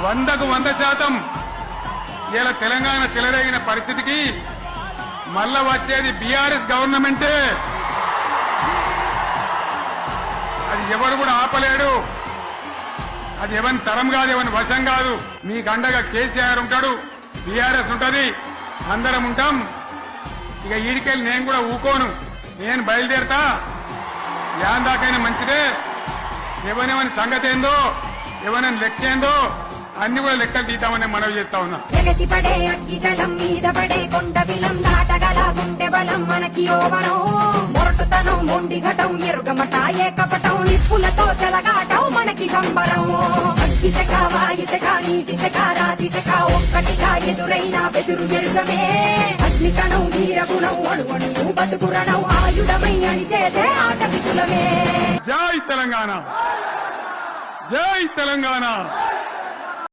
100% ఇలా తెలంగాణ చెలరేగిన పరిస్థితికి మళ్ళా వచ్చేది బీఆర్ఎస్ గవర్నమెంటే. అది ఎవరు కూడా ఆపలేడు. అది ఎవరి తరం కాదు, ఎవరి వశం కాదు. మీకు అండగా కేసీఆర్ ఉంటాడు, బీఆర్ఎస్ ఉంటది, అందరం ఉంటాం. ఇక ఈడికెళ్ళి నేను కూడా ఊకోను, నేను బయలుదేరతా. యాందాకైనా మంచిదే. ఎవరెవరి సంగతి ఏందో, ఎవరైనా లెక్కేందో అన్ని కూడా లెక్కలు తీతామని మనవి చేస్తా ఉన్నా. ఎగసిపడే అగ్గి జలం మీద పడే కొండ బిలం దాటగల గుండె బలం మనకి ఓవరం. మొరటుతనం మొండి ఘటం ఎరుగమట ఏకపటం నిప్పులతో చెలగాటం మనకి సంబరం. అగ్గిసెక వాయుసెక నీటిసెక రాతిసెక ఒక్కటిగా ఎదురైన బెదురు ఎరుగమే. అగ్నికణం వీరగుణం అణువణువు బతుకురణం ఆయుధమై అని చేసే ఆట విపులమే. జై తెలంగాణ, జై తెలంగాణ.